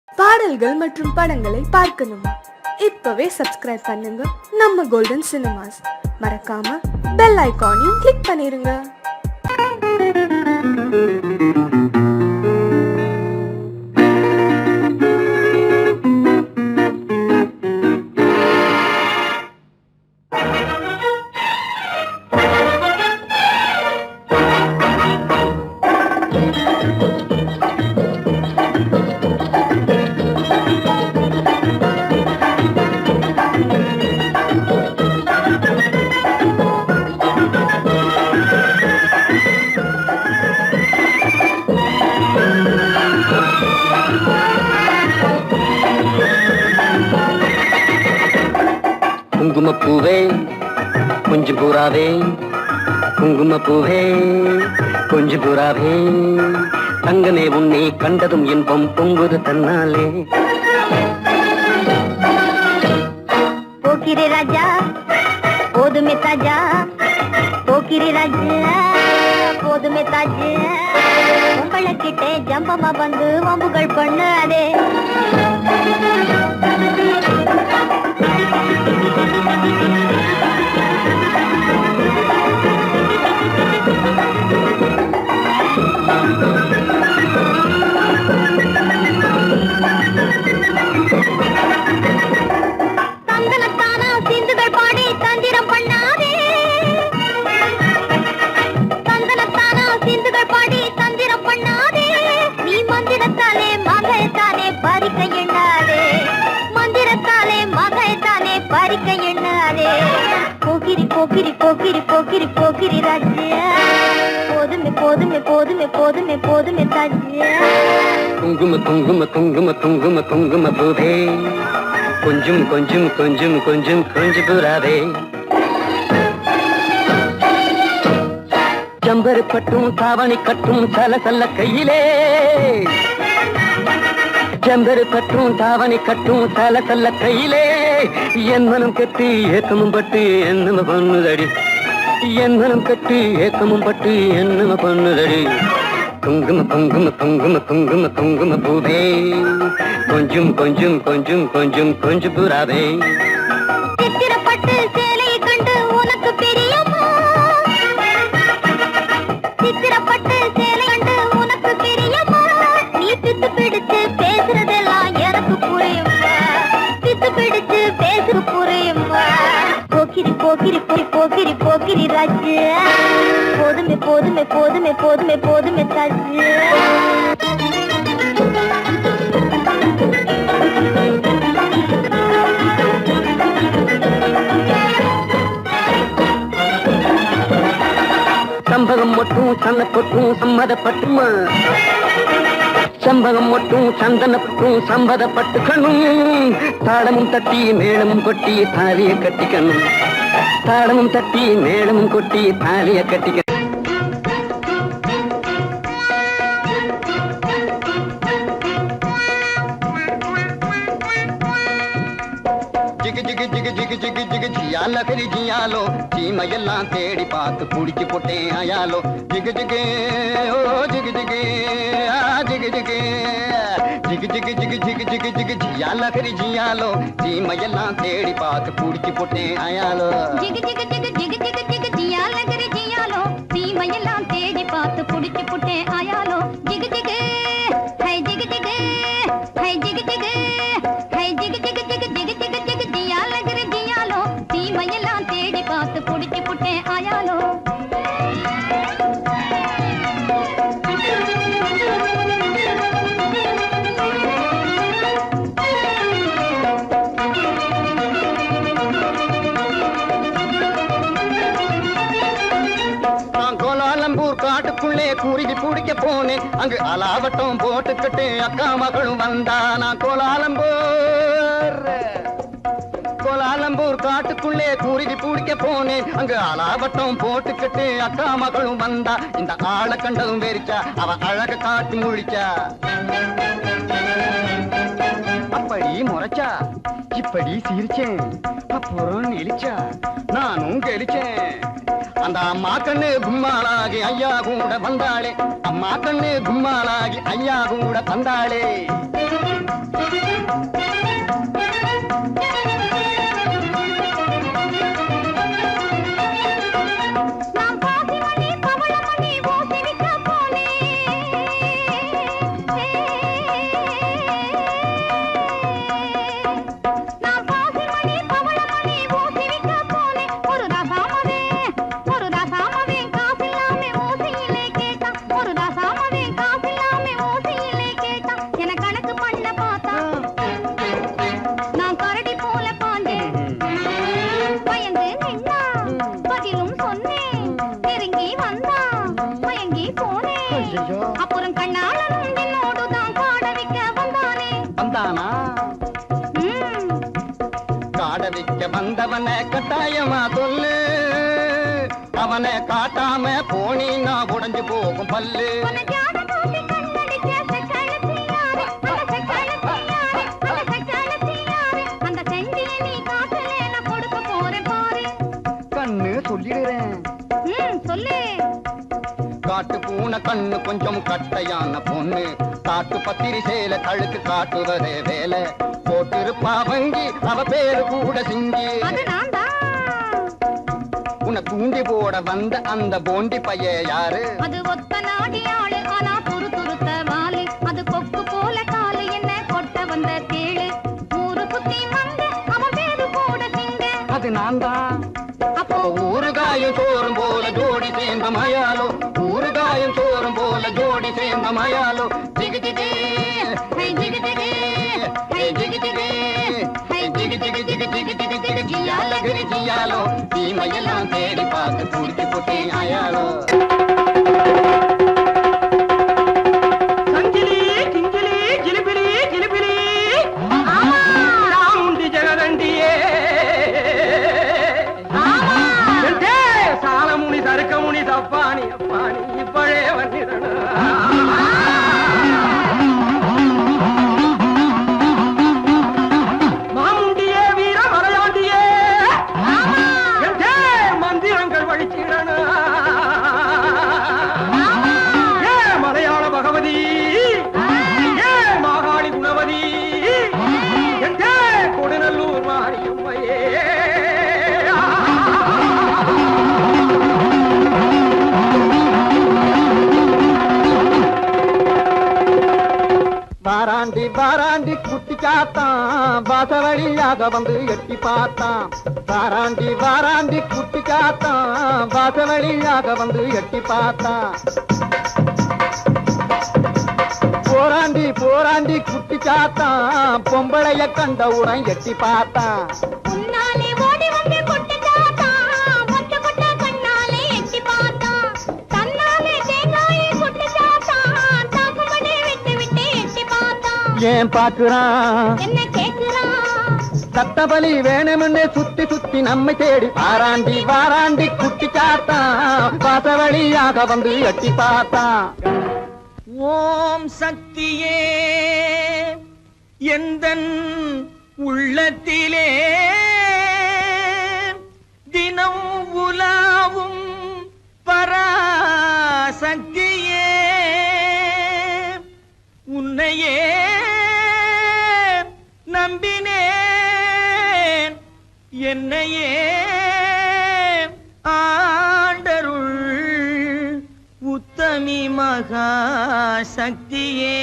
பாடல்கள் மற்றும் படங்களை பார்க்கணுமா? இப்பவே சப்ஸ்கிரைப் பண்ணுங்க நம்ம கோல்டன் சினிமாஸ். மறக்காம பெல் ஐகானையும் கிளிக் பண்ணிருங்க. குங்குமப்பூவே கொஞ்சம் பூராவே, குங்குமப்பூவே கொஞ்சம் பூராவே, தங்கமே உன்னை கண்டதும் இன்பம் பொங்குது தன்னாலே. போக்கிரி ராஜா போதுமே தாஜா, போக்கிரி ராஜா போதுமே தாஜா, உங்களை கிட்டே ஜம்பமா வந்து வம்புகள் பண்ணாதே. தந்தனத்தானா சிந்துகள் பாடி தந்திரம் பண்ணாதே, தந்தனத்தானா சிந்துகள் பாடி தந்திரம் பண்ணாதே, நீ மந்திரத்தாலே மகைத்தானே பறிக்க எண்ணாதே, மந்திரத்தாலே மகைத்தானே பறிக்க எண்ணாதே. போக்கிரி போக்கிரி போக்கிரி போக்கிரி போக்கிரி ராஜா, போதுமே போதுமே போதுமே போதுமே போதுமே தாஜா. குங்கும குங்கும குங்கும குங்கும குங்கும பூவே கொஞ்சம் கொஞ்சம் கொஞ்சம் கொஞ்சம் கொஞ்சம் பூராவே, ஜம்பரு பட்டும் தாவணி கட்டும் சல சல்ல கையிலே, ஜம்பரு பட்டும் தாவணி கட்டும் சல சல்ல கையிலே, என் மனம் கட்டி ஏக்கமும் பட்டு என்னம பண்ணுதடி, என் மனம் கட்டி ஏக்கமும் பட்டு என்னம பண்ணுதடி. குங்கும குங்கும குங்கும குங்கும குங்கும பூவே கொஞ்சம் கொஞ்சம் கொஞ்சம் கொஞ்சம் கொஞ்சம் பூராவே. சித்திரப்பட்டு சேலையை கண்டு உனக்கு பிரியமா, சித்திரப்பட்டு சேலை கண்டு உனக்கு பிரியமா, நீ பித்து பிடிச்சு பேசுறதெல்லாம் எனக்கு புரியுமா, பித்து பிடிச்சு பேசுற புரியுமா. போக்கிரி போக்கிரி போக்கிரி போக்கிரி ராஜா, போதுமே போதுமே போதுமே போதுமே போதுமே தாஜா. சம்பகம் மட்டும் சன்னப்பட்டும் சம்மதப்பட்டுமா, சம்பகம் மட்டும் சந்தனப்பட்டும் சம்மதப்பட்டுக்கணும், தாளமும் தட்டி மேளமும் கொட்டி தாலிய கட்டிக்கணும், தாளமும் தட்டி மேளமும் கொட்டி தாலிய கட்டிக்கணும். ஜிகு ஜிகு ஜிகு ஜிகு ஜிகு ஜிகு ஜியால கரி ஜியாலோ, சீமையெல்லாம் தேடி பார்த்து புடிச்சு போட்டேன் ஆயாலோ. ஜிகு ஜிகு ஓ ஜிகு ஜிகு ஆ ஜிகு ஜிகு ஜிகு ஜிகு ஜிகு ஜிகு ஜிகு ஜிகு ஜியால கரி ஜியாலோ, சீமையெல்லாம் தேடி பார்த்து புடிச்சு போட்டேன் ஆயாலோ. ஜிகு ஜிகு ஜிகு ஜிகு ஜிகு ஜிகு ஜியால கரி ஜியாலோ, சீமையெல்லாம் தேடி பார்த்து புடிச்சு புட்டேன் ஆயாலோ. ஜிகு ஜிகு ஹை ஜிகு ஜிகு ஹை ஜிகு ஜிகு ஹை ஜிகு ஜிகு ஜிகு ஜிகு ஜிகு ஜிகு ஜியால கரி ஜியாலோ, சீமையெல்லாம் தேடி பார்த்து புடிச்சு புட்டேன் ஆயாலோ. காட்டுக்குள்ளே குருவி பிடிக்க போனேன், அங்கு அலாவட்டம் போட்டுக்கிட்டு அக்கா மகளும் வந்தா. நான் கோலாலம்பூர் காட்டுக்குள்ளே குருவி பிடிக்க போனேன், அங்கு அலாவட்டம் போட்டுக்கிட்டு அக்கா மகளும் வந்தா. இந்த ஆளை கண்டதும் வெறிச்சா, அவ அழக காட்டி முழிச்சா, அப்படி முறைச்சா இப்படி சிரிச்சேன், அப்புறம் இழிச்சா நானும் கெளிச்சேன். அந்த அம்மா கண்ணு கும்மாளாகி ஐயா கூட வந்தாளே, அம்மா கண்ணு கும்மாளாகி ஐயா கூட வந்தாளே. என்ன பார்த்தா நான் கரடி போல பாஞ்சேன் பயந்து நின்னா பதிலும் சொன்னேன் நெருங்கி வந்தா மயங்கி போனேன் அப்புறம் கண்ணாளனும் என்னோடுதான் காட வைக்க வந்தானே வந்தானா காட வைக்க வந்தவன கட்டாயமா சொல்லு அவனை காட்டாம போனீன்னா உடைஞ்சு போகும் பல்லு கண்ணு சொல்லிடுறேன் சொல்லு காட்டு பூனை கண்ணு கொஞ்சம் கட்டையான பொண்ணு காட்டு பத்திரி சேல கழுக்கு காட்டுவதே வேலை போட்டிருப்பா வங்கி அவ பேரு கூட சிங்கி உன்னை தூண்டி போட வந்த அந்த போண்டி பைய யாரு அது ஒத்த நாடி ஆளு ஆனா துரு துருத்த வாலு அது கொக்கு போல காலு என்ன கொட்ட வந்த கேளு ஊரு குத்தி வந்த அவன் பேரு கூட சிங்க அது நான் தான் அப்போ ஊறுகாயும் சோறும் போல ஜோடி சேர்ந்த மயாலோ ஊறுகாயும் சோறும் போல ஜோடி சேர்ந்த மயாலோ ஜிகு ஜிகு ஹை ஜிகு ஜிகு ஹை ஜிகு ஜிகு ஹை ஜிகு ஜிகு ஜிகு ஜிகு ஜிகு ஜிகு ஜியால கிரி ஜியாலோ தீமையெல்லாம் தேடி பார்த்து குடிச்சு போட்டே ஆயாலோ சங்கிலி கிங்கிலி கிளிபிலி கிளிபிலி ராமுண்டி ஜெகதண்டியே சாலமுனி சருக்கமுனி தப்பானி அப்பானி இப்பழே வந்திடன மாமுண்டியே வீர மலையாண்டியே மந்திரங்கள் வழிச்சிடன ஏ மலையாள பகவதி ஏ மாகாளி குணவதி எங்கே கொடுநல்லூர் மாரியம்மையே வாராண்டி வாராண்டி குட்டி காத்தான் வாசவழியாக வந்து எட்டி பார்த்தான் வாராண்டி வாராண்டி குட்டி காத்தான் வாசவழியாக வந்து எட்டி பார்த்தான் போராண்டி போராண்டி குட்டி காத்தான் பொம்பளைய கண்டவுடன் எட்டி பார்த்தான் உன்னாலே ஓடி வந்து கொட்டு தாத்தா மொட்ட கொட்ட கண்ணாலே எட்டி பார்த்தா தன்னாலே தேங்காயை கொட்டு தாத்தா தாக்கும்படி விட்டு விட்டு எட்டி பார்த்தா ஏன் பாக்குறான் என்ன கேக்குறான் சத்தபலி வேணும்னு சுத்தி சுத்தி நம்மை தேடி வாராண்டி வாராண்டி குட்டி காத்தான் வாசவழியாக வந்து எட்டி பார்த்தான் ஓம் சக்தியே எந்தன் உள்ளத்திலே தினம் உலாவும் பராசக்தியே உன்னையே நம்பினேன் என்னையே ஆண்டருள் உத்தமி மகா சக்தியே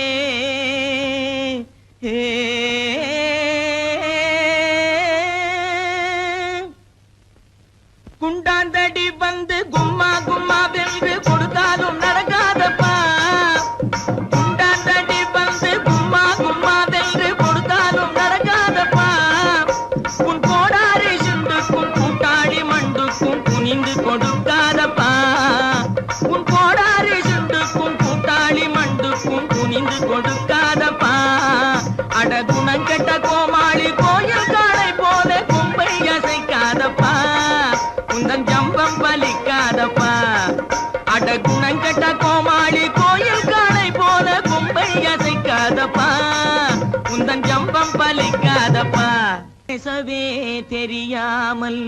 குண்டாந்தடி வந்து கும்மா கும்மா வென்று கொடுத்தாலும் நடக்காதப்பா குண்டாந்தடி வந்து கும்மா கும்மா வென்று கொடுத்தாலும் நடக்காதப்பா உன் கோடாரி சுண்டுக்கும் கூட்டாளி மண்டுக்கும் குனிந்து கொடுக்காதப்பா உன் கோடாரி சுண்டுக்கும் கூட்டாளி மண்டுக்கும் குனிந்து கொடுக்காதப்பா அடகுணம் கெட்ட கோமாளி கோயில் காளை போல கும்பை அசைக்காதப்பா உந்தன் ஜம்பம் பலிக்காதப்பா அடகுணம் கெட்ட கோமாளி கோயில் காளை போல கும்பை அசைக்காதப்பா உந்தன் ஜம்பம் பலிக்காதப்பா பேசவே தெரியாமல்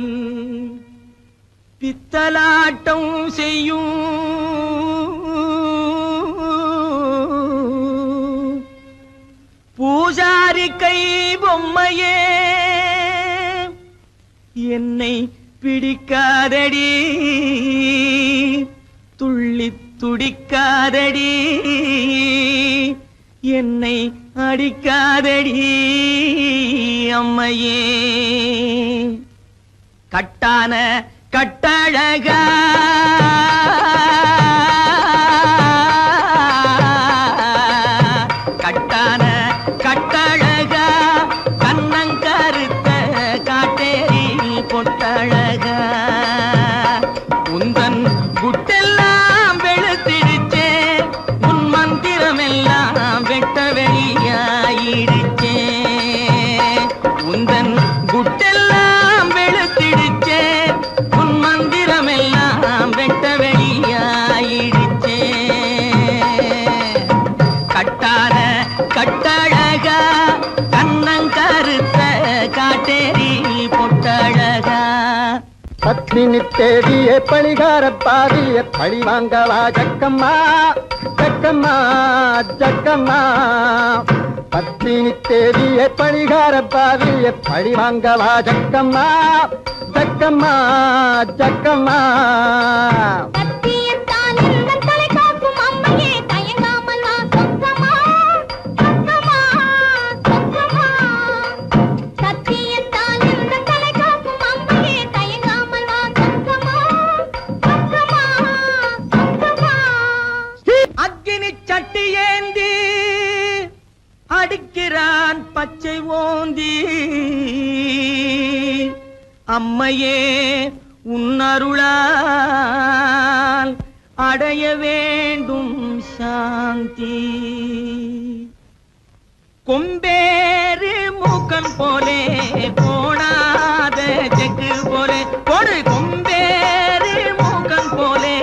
பித்தலாட்டம் செய்யும் பூஜாரி கை பொம்மையே என்னை பிடிக்காதடி துள்ளி துடிக்காதடி என்னை அடிக்காதடி அம்மையே கட்டான கட்டழகா கட்டான கட்ட பத்தினி தேடிய பழிகார பாவிய பழி வாங்கவா ஜக்கம்மா ஜக்கம்மா ஜக்கம்மா பத்தினி தேடிய பழிகார பாவிய பழி வாங்கவா ஜக்கம்மா ஜக்கம்மா ஜக்கம்மா சத்தியத்தால் எந்தன் தலை காக்கும் அம்மையே தயங்காமல் வா சொக்கமா சொக்கமா சொக்கமா சத்தியத்தால் எந்தன் தலை காக்கும் அம்மையே தயங்காமல் வா சொக்கமா சொக்கமா சொக்கமா அக்கினி சட்டி ஏந்தி அடிக்கிறான் பச்சை ஓந்தி அம்மையே உன்னருளால் அடைய வேண்டும் சாந்தி கொம்பேறு மூக்கன் போலே போடாத செக்கு போலே கொடு கொம்பேறு மூக்கன் போலே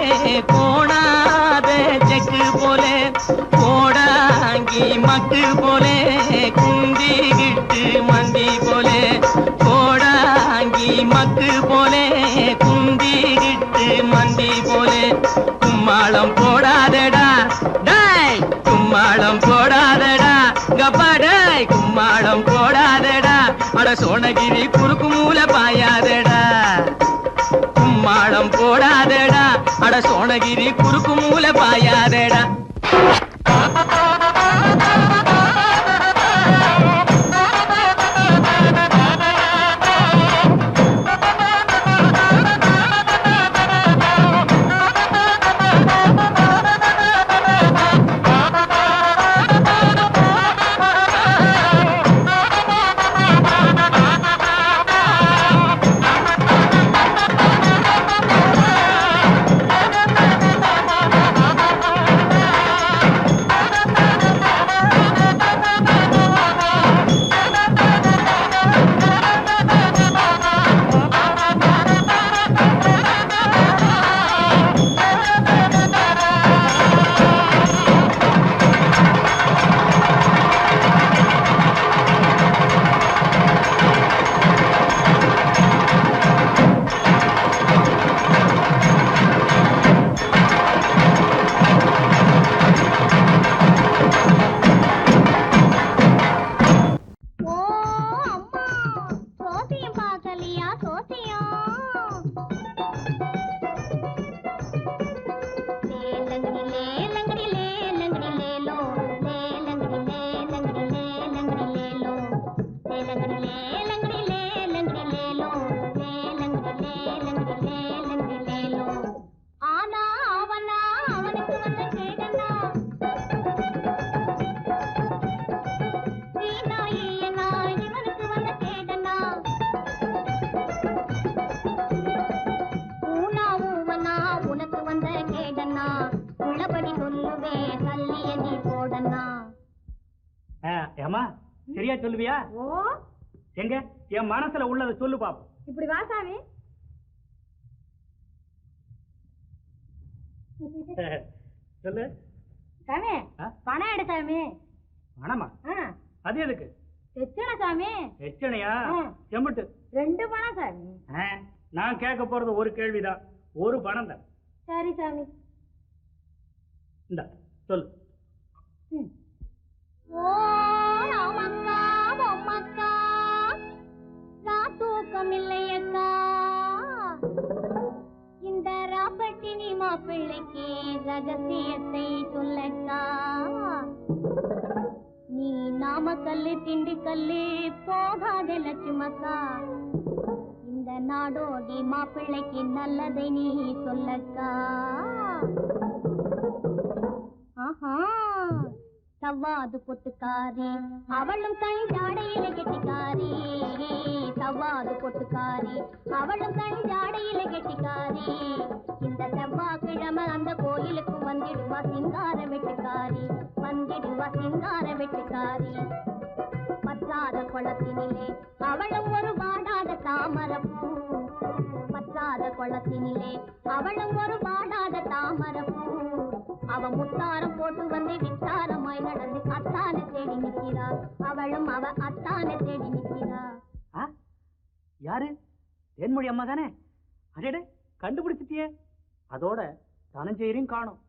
போடாத செக்கு போலே போடாங்கி மக்கு போலே குந்திகிட்டு மந்தி போலே போடாங்கி மக்கு போலே குந்திகிட்டு மந்தி போலே கும்மாளம் போடாதடா டேய் கும்மாளம் போடாதடா கப்பாடாய் கும்மாளம் போடாதடா அட சோனகிரி குறுக்கு மூல பாயாதடா கும்மாளம் போடாதடா அட சோனகிரி குறுக்கு மூல பாயாதடா சரியா சொல்லுவியா? ஓ எங்க என் மனசுல உள்ளதை சொல்லு பாப்போம். இப்படி வா சாமி. சொல்லு சாமி. பணம் எடு சாமி. பணமா? அது எதுக்கு? எச்சனை சாமி. எச்சனையா? செம்பட்டு 2 பணம் சாமி. நான் கேட்க போறது ஒரு கேள்விதான், ஒரு பணம் தான். சரி சாமி. இந்த சொல்லு. ஓ ராமக்கா பொம்மக்கா தூக்கம் இல்லையக்கா, இந்த ராப்பட்டினி மாப்பிள்ளைக்கு ரகசியத்தை சொல்லக்கா. நீ நாமக்கல்லு திண்டுக்கல்லு போகாத லட்சுமக்கா, இந்த நாடோடி மாப்பிள்ளைக்கு நல்லதை நீ சொல்லக்கா. ஆஹா சவ்வாது பொட்டுக்காரி அவளும் கஞ்சாடையில கெட்டிக்காரி, சவ்வாது பொட்டுக்காரி அவளும் கஞ்சாடையில கெட்டிக்காரி. இந்த செவ்வாய்க்கிழமை அந்த கோயிலுக்கு வந்திடுவா சிங்கார வெட்டுக்காரி, வந்திடுவா சிங்கார வெட்டுக்காரி. பற்றாத குளத்தினிலே அவளும் ஒரு வாடாத தாமரப்பூ, பற்றாத குளத்தினிலே அவளும் ஒரு வாடாத தாமரப்பூ. அவ முத்தாரம் போட்டு வந்து வித்தாரமாய் நடந்து அத்தான தேடி நிற்கிறா, அவளும் அவ அத்தான தேடி நிற்கிறா. யாரு? தேன்மொழி அம்மா தானே? அடே கண்டுபிடிச்சிட்டியே. அதோட தனஞ்செயரையும் காணோம்.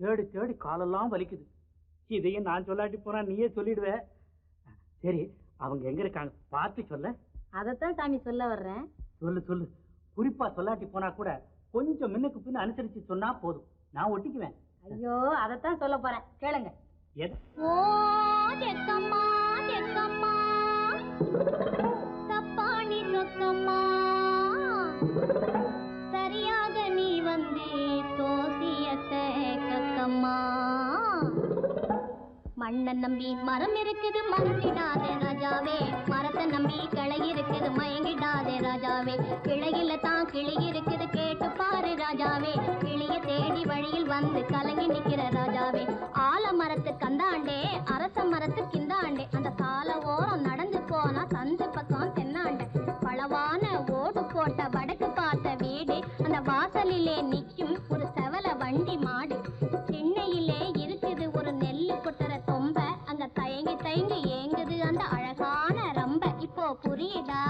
தேடி தேடி காலெல்லாம் வலிக்குது. இதையும் நான் சொல்லாட்டி போனா நீயே சொல்லிடுவ. சரி, அவங்க எங்க இருக்காங்க பார்த்து சொல்ல. அதைத்தான் சாமி சொல்ல வர்றேன். சொல்லு சொல்லு. குறிப்பா சொல்லாட்டி போனா கூட கொஞ்சம் முன்னுக்கு பின்ன அனுசரிச்சு சொன்னா போதும், நான் ஒட்டிக்குவேன். ஐயோ, அதைத்தான் சொல்ல போறேன், கேளுங்க. ஓ ஜெக்கம்மா ஜெக்கம்மா தப்பாணி சொக்கம்மா சரியாக நீ வந்து தோசியத்தை கக்கம்மா மண்ணை நம்பி மரம் இருக்குது மங்கிடாதே ராஜாவே மரத்தை நம்பி கிளை இருக்குது மயங்கிடாதே ராஜாவே கிளையில தான் கிளி இருக்குது கேட்டு பாரு ராஜாவே கிளிய தேடி வழியில் வந்து கலங்கி நிக்கிற ராஜாவே ஆலமரத்து கந்தாண்டே அரச மரத்து கிந்தாண்டே அந்த கால ஓரம் நடந்து போனா சந்து பக்கம் தென்னாண்டே பளவான ஓடு போட்ட வடக்கு பார்த்த வீடு அந்த வாசலிலே நிக்கும் ஒரு செவல வண்டி மாடு சென்னையிலே இருக்குது ஒரு நெல்லு குட்டுற தொம்ப அங்க தயங்கி தயங்கி ஏங்குது அந்த அழகான ரம்ப இப்போ புரியுதா?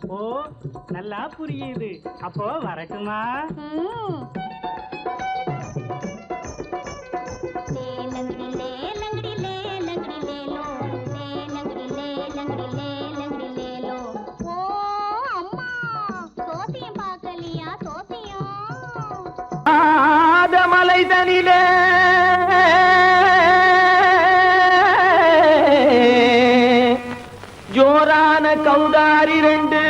ஓ, நல்லா புரியுது. அப்போ வரட்டுமா? லேலங்கடி லேலங்கடி லேலங்கடி லேலோ லேலங்கடி லேலங்கடி லேலங்கடி லேலோ. ஓ அம்மா, சோசியம் பார்க்கலையா? சோசியம் மலை தனிலே ஜோரான கௌதாரி ரெண்டு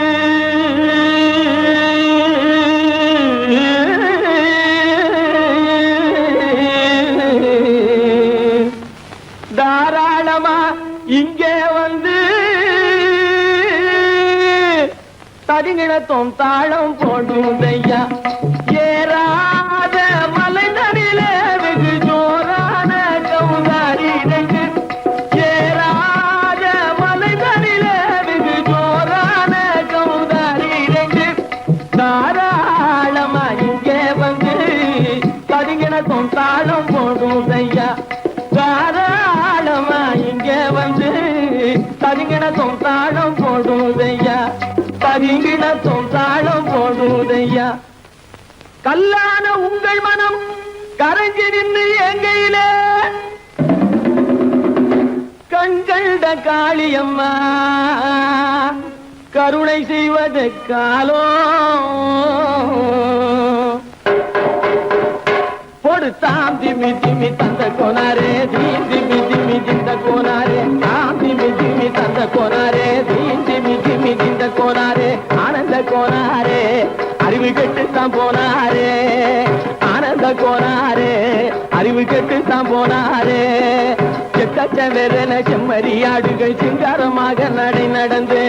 தாராளமா இங்கே வந்து தரிங்கிணத்தும் தாளம் போடுதையா ஏறாத மலை நடிலே வெகு ஜோரான கௌதாரி ரெண்டு ஏறாத மலை நடிலே வெகு ஜோரான கௌதாரி ரெண்டு தாராளமா இங்கே வந்து தரிங்கிணத்தும் தாளம் போடுதையா தாராளமா இங்கே வந்து தரிங்கிணத்தும் தாளம் போடுதையா தரிங்கிணத்தும் தாளம் போடுதையா கல்லான உங்கள் மனம் கரைஞ்சி நின்று எங்கையிலே கண்கண்ட காளியம்மா கருணை செய்வது காலோ பொடு தாம் திமி திமி தந்த கோனாரே தீம் திமி திமி திந்த கோனாரே தாம் திமி திமி தந்த கோனாரே தீம் திமி திமி திந்த கோனாரே ஆனந்த கோனாரே அறிவு கெட்டுத்தான் போனாரே ஆனந்த கோனாரே அறிவு கெட்டுத்தான் போனாரே செக்கச்ச வெறன செம்மறியாடுகள் சிங்காரமாக நடை நடந்து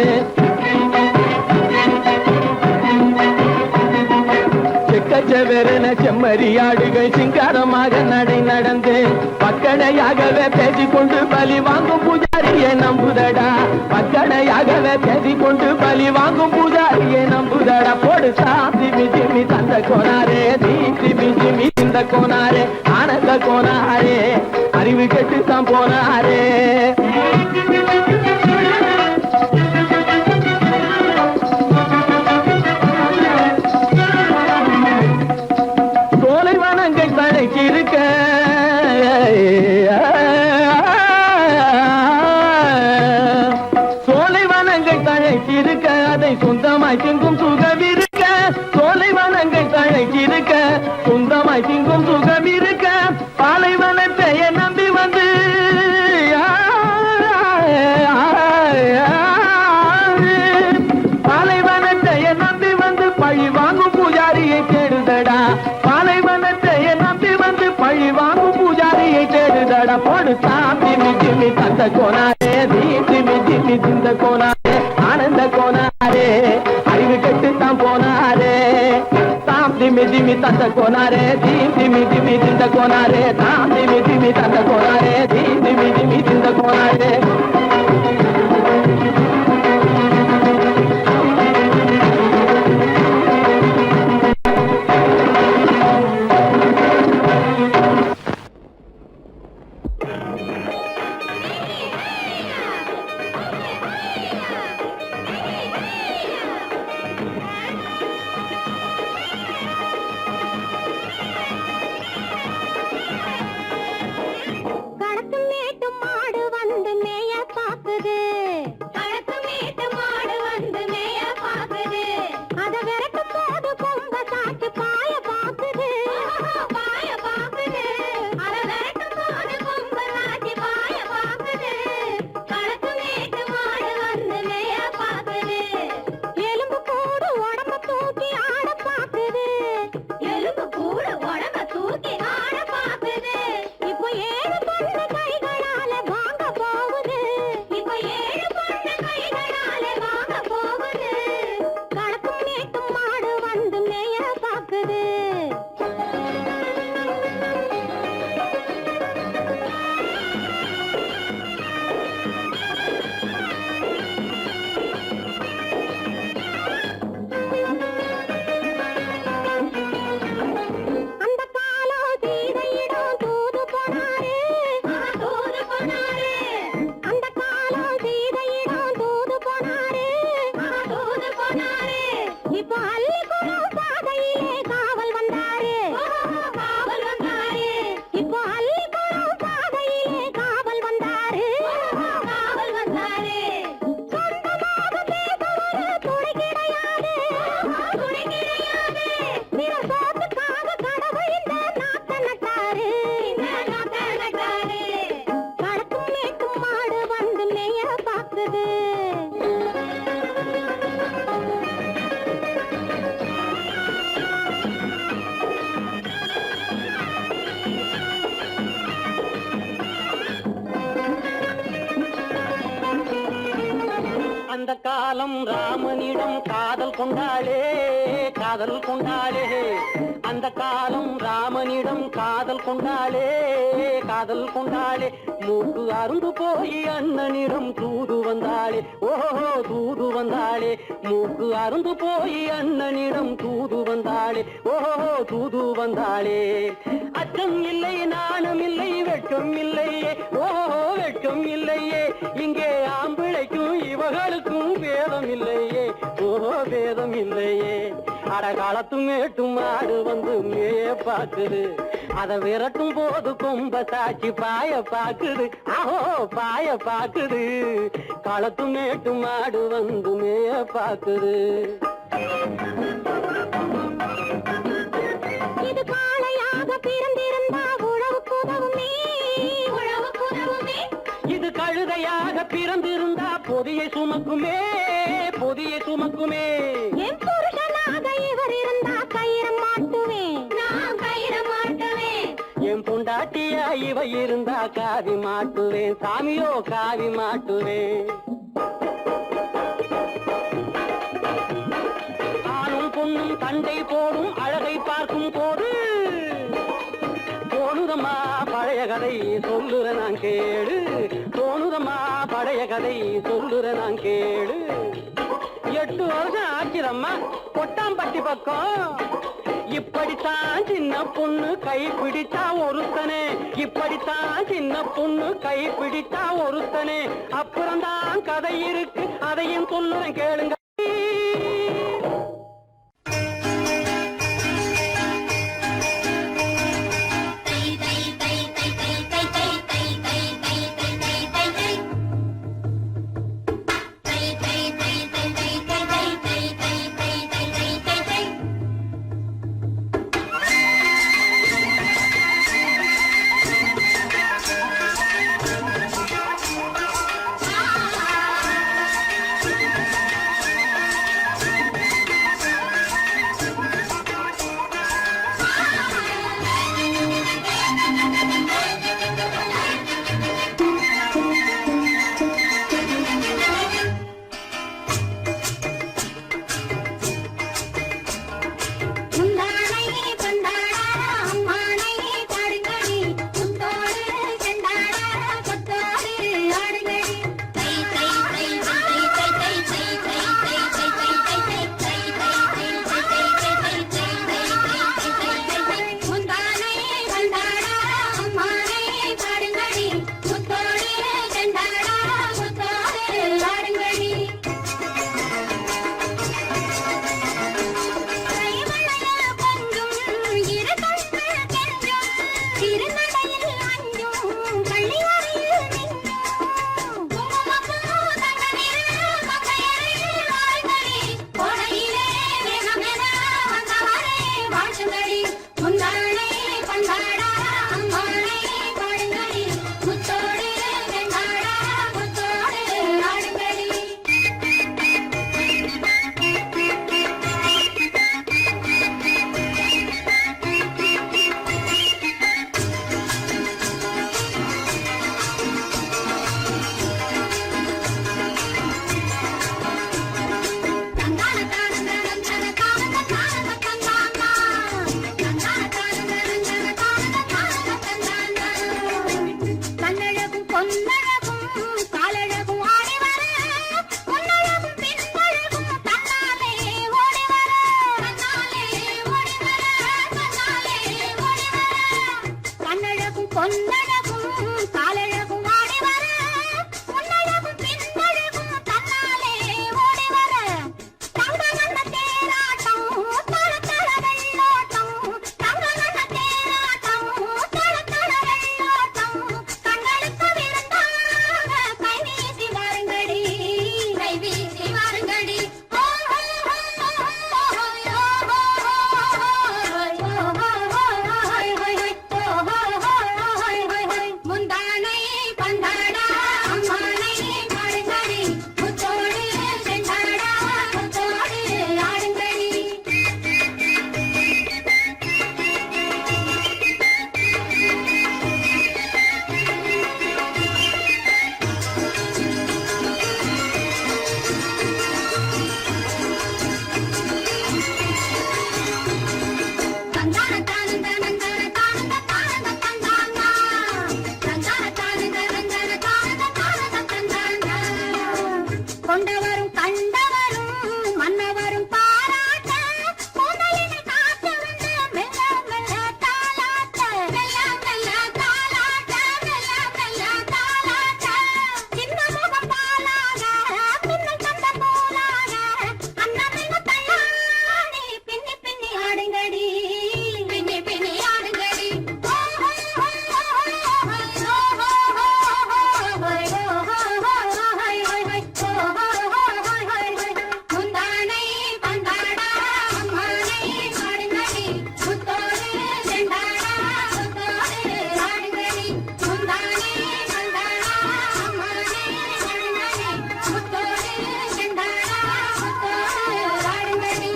செக்கச்ச வெறன செம்மறியாடுகள் சிங்காரமாக நடை நடந்து பக்கடையாகவே பேசிக்கொண்டு பலி வாங்கும் பூஜாரியை நம்புதடா பக்கடையாகவே பேசிக்கொண்டு பலி வாங்கும் பூஜாரியை நம்புதடா போடு சாந்தி மிதிமி தந்த கோனாரே தீசி மிதிமி இந்த கோனாரே ஆனந்த கோனாரே அறிவு கெட்டுத்தான் போனாரே சோலைவனங்கள் தழைக்கிருக்க சோலைவனங்கள் தழைக்கிருக்க அதை சொந்தமாய் திங்கும் சுகம் இருக்க சோலைவனங்கள் தழைக்கிருக்க சொந்தமாய் திங்கும் சுகம் இருக்க பாலைவனத்தை நம்பி வந்து பாலைவனத்தை நம்பி வந்து பழி வாங்கும் பூஜாரியை தேடுதடா பாலைவனத்தை நம்பி வந்து பழி வாங்கும் பூஜாரியை தேடுதடா போடு தாம் திமி திமி தந்த கோனாரே தீம் திமி திமி திந்த கோனாரே ஆனந்த கோனாரே அறிவு கெட்டுத்தான் போனாரே தாம் திமி திமி தந்த கோனாரே தீம் திமி திமி திந்த கோனாரே தாம் திமி திமி தந்த கோனாரே தீம் திமி திமி திந்த கோனாரே பாக்குது களத்து மேட்டு மாடு வந்து மேய பாக்குது அத விரட்டும் போது கொம்ப சாச்சு பாய பாக்குது பாய பாக்குது அத விரட்டும் போது கொம்ப சாச்சு பாய பாக்குது களத்து மேட்டு மாடு வந்து மேய பாக்குது எலும்பு கூடு உடம்ப தூக்கி ஆட பாக்குது எலும்பு கூடு உடம்ப தூக்கி ஆட பாக்குது இப்போ ஏழு பொண்ணு கைகளால வாங்க போகுது இப்போ ஏழு பொண்ணு கைகளால வாங்க போகுது களத்தும் மேட்டும் மாடு வந்து மேய பாக்குது அந்த காலம் சீதையிடம் தூது போனாரு தூது போனாரு அந்த காலம் சீதையிடம் தூது போனாரு தூது போனாரு இப்போ அள்ளிக்குளம் பாதையிலே காவல் வந்தாரு காவல் வந்தாரு இப்போ அள்ளிக்குளம் பாதையிலே காவல் வந்தாரு காவல் வந்தாரு சொந்தமாக பேசவரு துணை கிடையாது துணை கிடையாது பிற சோத்துக்காக கடவுள் இந்த நாட்டை நட்டாரு இந்த நாட்டை நட்டாரு களத்தும் மேட்டும் மாடு வந்து மேய பாக்குது அந்த காலம் ராமனிடம் காதல் கொண்டாளே காதல் கொண்டாளே அந்த காலம் ராமனிடம் காதல் கொண்டாளே காதல் கொண்டாளே மூக்கு அருந்து போய் அண்ணனிடம் தூது வந்தாளே ஓஹோ தூது வந்தாளே மூக்கு அருந்து போய் அண்ணனிடம் தூது வந்தாளே ஓஹோ தூது வந்தாளே அச்சம் இல்லை நாணம் இல்லை வெட்கம் இல்லையே ஓஹோ வெட்கம் இல்லையே இங்கே ஆம்பிளைக்கும் இவர்களுக்கும் வேதம் இல்லையே ஓஹோ வேதம் இல்லையே அட காலத்து மேட்டும் மாடு வந்து மேய பாக்குது அத விரட்டும் போது கொம்ப சாட்சி பாய பாக்குது ஆஹோ பாய பாக்குது களத்து மேட்டும் மாடு வந்து மேய பாக்குது இது காளையாக பிறந்திருந்தா உழவுக்கு உதவுமே உழவுக்கு உதவுமே இது கழுதையாக பிறந்திருந்தா பொதியை சுமக்குமே பொதியை சுமக்குமே என் புருஷனாக இவர் இருந்தா கயிற மாட்டுவேன் நான் கயிற மாட்டுவேன் என் பொண்டாட்டியா இவ இருந்தா காவி மாட்டுவேன் சாமியோ காவி மாட்டுவேன் ஆணும் பொண்ணும் சண்டை போடும் அழகை பார்க்கும் போது தோணுதம்மா பழைய கதை சொல்லுற நான் கேளு தோணுதம்மா பழைய கதை சொல்லுற நான் கேளு 8 வருஷம் ஆச்சுதம்மா கொட்டாம்பட்டி பக்கம் இப்படித்தான் சின்ன பொண்ணு கை பிடிச்சா ஒருத்தனே இப்படித்தான் சின்ன பொண்ணு கை பிடிச்சா ஒருத்தனே அப்புறம்தான் கதை இருக்கு அதையும் சொல்லுறேன் கேளுங்க கொண்டவரும் கண்டவரும் மன்னவரும் பாராட்ட முதலினை காத்து வந்து மெல்ல மெல்ல தாலாட்ட மெல்ல மெல்ல தாலாட்ட மெல்ல மெல்ல தாலாட்ட சின்ன முகம் பாலாக பின்னை கண்ட போலாக அண்ணன் தள்ளாடி பின்னி பின்னி ஆடுங்கடி பின்னி பின்னி ஆடுங்கடி முந்தானை பந்தாடா அம்மானை ஆடுங்கடி முத்தோடு செண்டாடா முத்தோடு ஆடுங்கடி முந்தானை பந்தாடா அம்மானை ஆடுங்கடி முத்தோடு செண்டாடா முத்தோடு ஆடுங்கடி.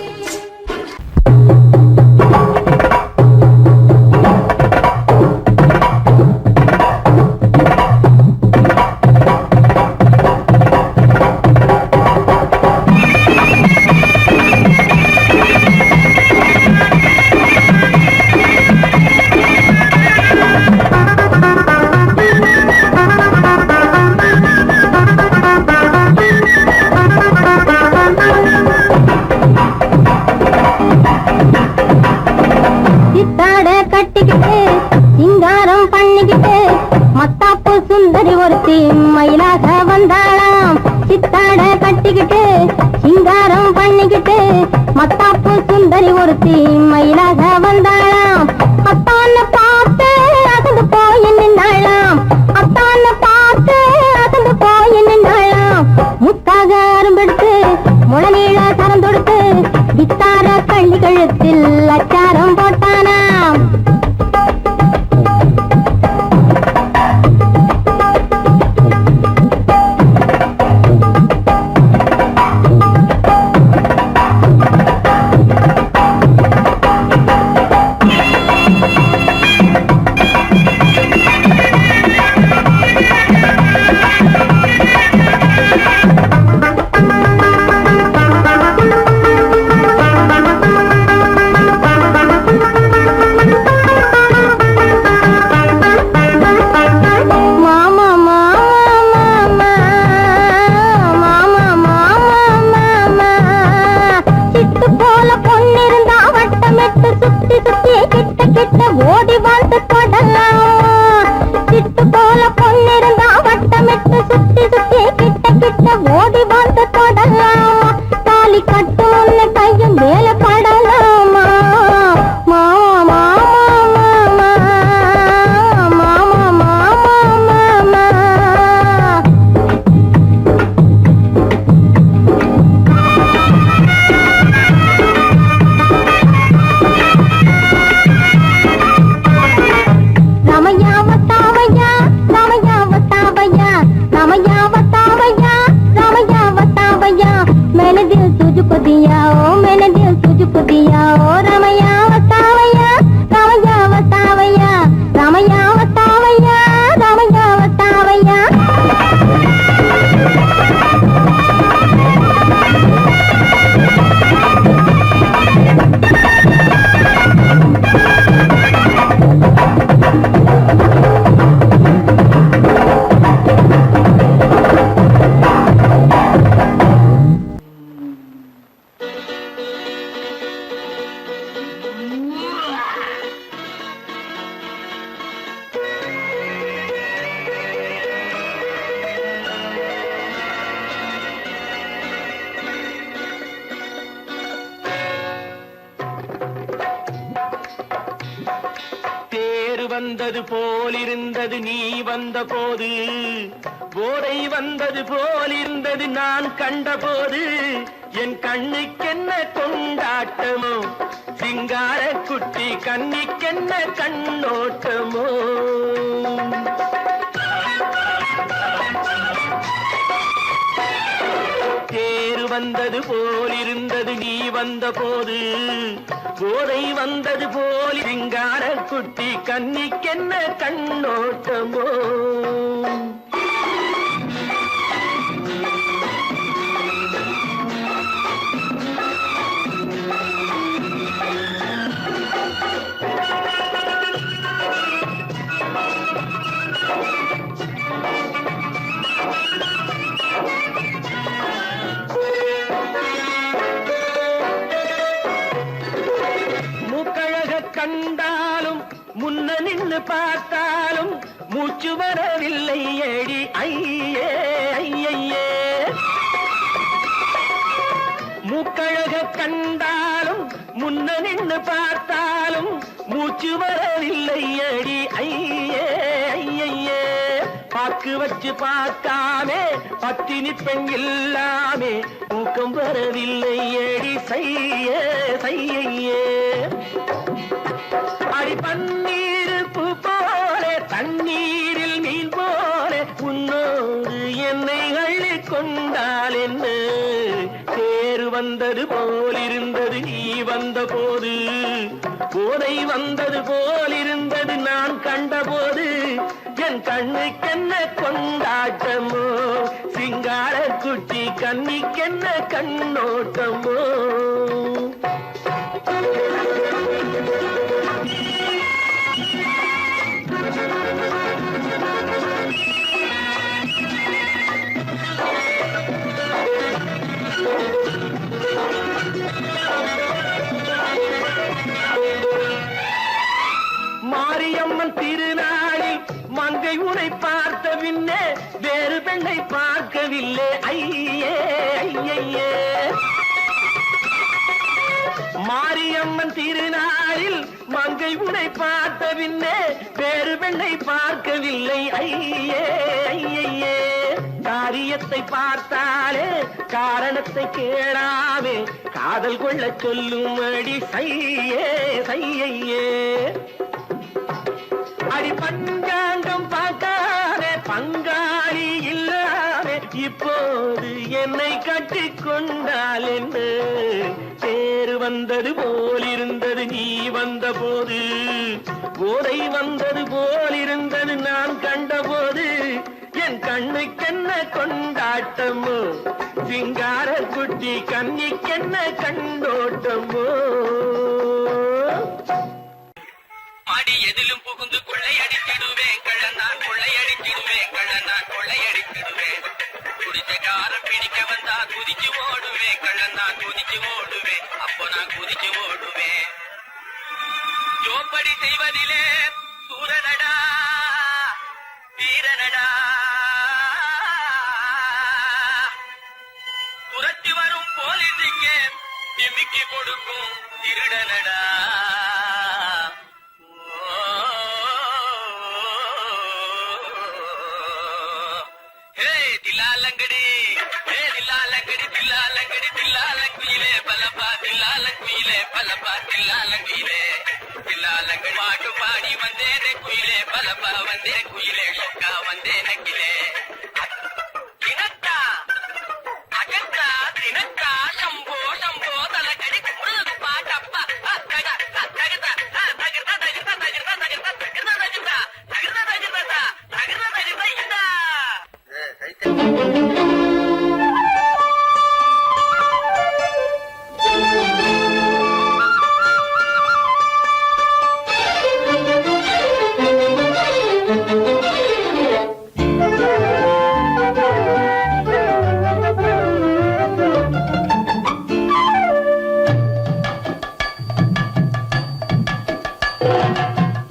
சித்தாட கட்டிக்கிட்டு சிங்காரம் பண்ணிக்கிட்டு மத்தாப்பு சுந்தரி ஒருத்தி மயிலாக வந்தாளாம். சித்தாட கட்டிக்கிட்டு சிங்காரம் பண்ணிக்கிட்டு மத்தாப்பு சுந்தரி ஒருத்தி மயிலாக வந்தாளாம். அத்தான பார்த்து அசந்து போய் நின்னாளாம். அத்தான பார்த்து அசந்து போய் நின்னாளாம். முத்தாக அரும்பெடுத்து முளநீள சரம் தொடுத்து வித்தார கள்ளி கழுத்தில் அச்சாரம் போட்டானாம். ஓடி வந்து தொடலாம். சிட்டு போல பொண்ணிருந்தா வட்டமிட்டு சுத்தி சுத்தி கிட்ட கிட்ட ஓடி வந்து தொடலாம். தாலி கட்டு முன்ன கையும் மேல படலாமா. மாமா மாமா மாமா மாமா மாமா. मैंने दिल तुझको दिया ओ मैंने दिल तुझको दिया ओ रामैया वतावैया रामैया वतावैया रामैया वतावैया रामैया वतावैया. வந்தது போலிருந்தது நீ வந்த போது, போதை வந்தது போலிருந்தது நான் கண்டபோது, என் கண்ணுக்கென்ன கொண்டாட்டமோ, சிங்கார குட்டி கண்ணிக்கென்ன கண்ணோட்டமோ. தேர் வந்தது போலிருந்தது நீ வந்த போது, போதை வந்தது போல் சிங்கார குட்டி கண்ணிக்கென்ன கண்ணோட்டமோ. பார்த்தாலும் மூச்சு வரவில்லை ஏடி ஐயே ஐயே. மூக்கழக கண்டாலும் முன்ன நின்று பார்த்தாலும் மூச்சு வரவில்லை அடி ஐயே ஐயே. பாக்கு வச்சு பார்க்காமே பத்தினி பெண் இல்லாமே தூக்கம் வரவில்லை அடி செய்யே செய்யே. அடி பன்னீர் பூ போல தண்ணீரில் மீன் போல உன்னோடு என்னை அள்ளி கொண்டால் என்ன தேர் வந்தது போலிருந்தது நீ வந்த போது போதை வந்தது போலிருந்தது நான் கண்டபோது என் கண்ணுக்கென்ன கொண்டாட்டமோ சிங்கார குட்டி கண்ணிக்கென்ன கண்ணோட்டமோ. மாரியம்மன் திருநாளில் மங்கை உனை பார்த்த பின்னே வேறு பெண்ணை பார்க்கவில்லை ஐயே ஐயே. மாரியம்மன் திருநாளில் மங்கை உனை பார்த்த பின்னே வேறு பெண்ணை பார்க்கவில்லை ஐயே ஐயே. காரியத்தை பார்த்தாலே காரணத்தை கேளாமே காதல் கொள்ள சொல்லும் அடி சையே சையே. அடி பஞ்சாங்கம் பார்க்காதே பங்காளி இல்லாமே இப்போது என்னை கட்டி கொண்டால் என்ன தேர் வந்தது போலிருந்தது நீ வந்த போது போதை வந்தது போலிருந்தது நான் கண்டபோது என் கண்ணுக்கென்ன கொண்டாட்டமோ சிங்கார குட்டி கண்ணிக்கென்ன கண்டோட்டமோ. மாடி எதிலும் புகுந்து கொள்ளையடித்திடுவேன் கள்ளனான் கொள்ளையடித்திடுவேன் கள்ளனான் கொள்ளையடித்திடுவேன். குடிச்ச காரம் பிடிக்க வந்தா குதிச்சு ஓடுவேன் கள்ளனான் குதிச்சு ஓடுவேன் அப்போ நான் குதிச்சு ஓடுவேன். ஜோப்படி செய்வதிலே சூரனடா வீரனடா துரத்தி வரும் போலீஸுக்கு நிமிக்கி கொடுக்கும் திருடனடா. தில்லாலங்கடி தில்லாலங்கடி தில்லாலங்கடி தில்லாலங்குயிலே பலப்பா தில்லாலங்குயிலே பலப்பா தில்லாலங்குயிலே தில்லாலங்கடி பாட்டு பாடி வந்தேனே குயிலே பலப்பா வந்தே குயிலே சொக்கா வந்தே நக்கிலே. தினத்தா அகத்தா தினத்தா சம்போ சம்போ தலக்கடி பாட்டப்பா தகதா தகதா தகதா தகதா தகதா தகதா தகதா தகதா தகதா தகதா தகதா தகதா இந்தா.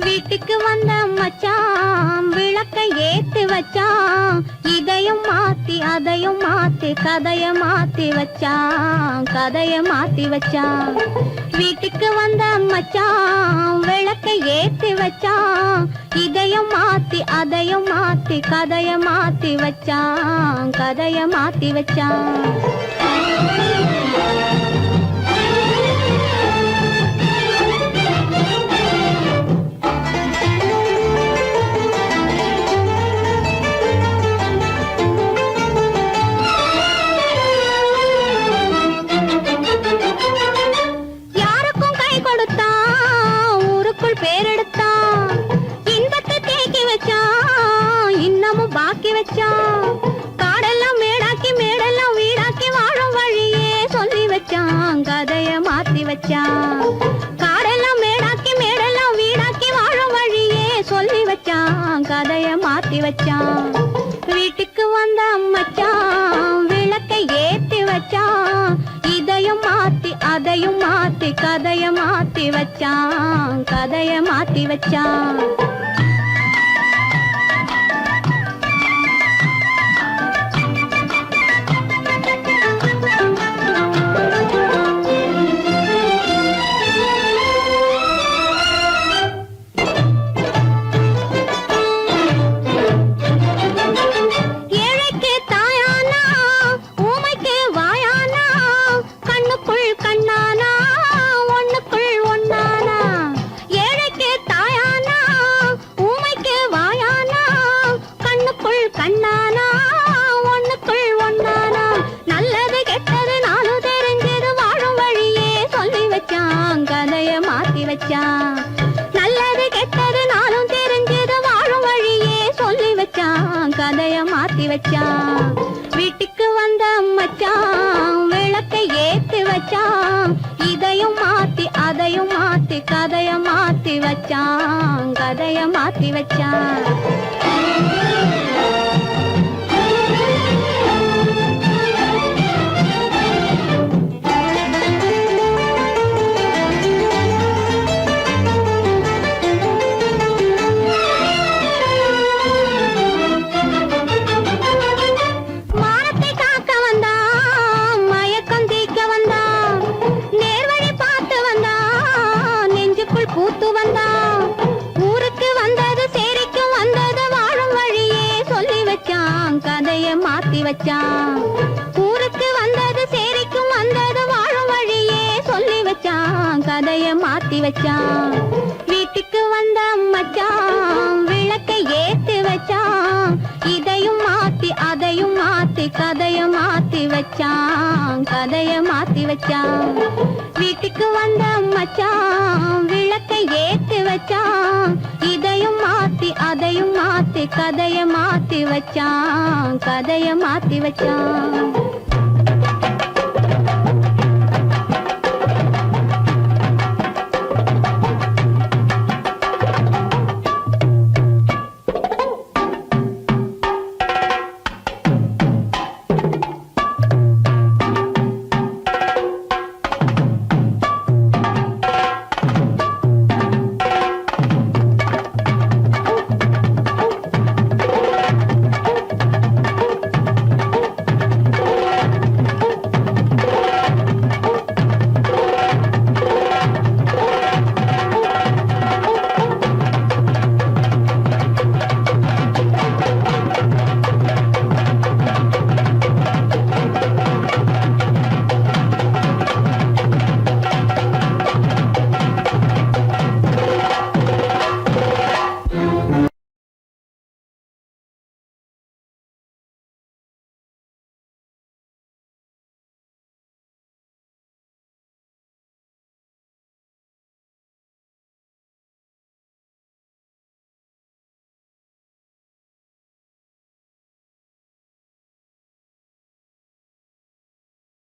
வீட்டுக்கு வந்த மச்சான் விளக்க ஏத்தி வச்சான் இதையும் மாத்தி அதையும் மாத்தி கதைய மாத்தி வச்சான் கதைய மாத்தி வச்சான். வீட்டுக்கு வந்த மச்சான் விளக்க ஏத்தி வச்சான் இதையும் மாத்தி அதையும் மாத்தி கதைய மாத்தி வச்சான் கதைய மாத்தி வச்சான். காடெல்லாம் மேடாக்கி மேடெல்லாம் வீடாக்கி வாழும் வழியே சொல்லி வச்சான் கதைய மாத்தி வச்சான். காடெல்லாம் மேடாக்கி மேடெல்லாம் வீடாக்கி வாழும் வழியே சொல்லி வச்சான் கதைய மாத்தி வச்சான். வீட்டுக்கு வந்த மச்சான் விளக்கை ஏத்தி வச்சான் இதையும் மாத்தி அதையும் மாத்தி கதைய மாத்தி வச்சான் கதைய மாத்தி வச்சான். வச்சான் வீட்டுக்கு வந்த மச்சான் விளக்கை ஏத்தி வச்சான் இதையும் மாத்தி அதையும் மாத்தி கதைய மாத்தி வச்சான் கதைய மாத்தி வச்சான் வச்சான் ஊருக்கு வந்தது சேரிக்கும் வந்தது வாழும் வழியே சொல்லி வச்சான் கதைய மாத்தி வச்சான் வீட்டுக்கு வந்த மச்சான் விளக்கை ஏத்தி வச்சான் இதையும் மாத்தி அதையும் மாத்தி கதைய மாத்தி வச்சான் கதைய மாத்தி வச்சான் வீட்டுக்கு வந்த மச்சான் விளக்கை ஏத்தி வச்சான் இதையும் மாத்தி அதையும் மாத்தி கதைய மாத்தி வச்சான் கதைய மாத்தி வச்சான்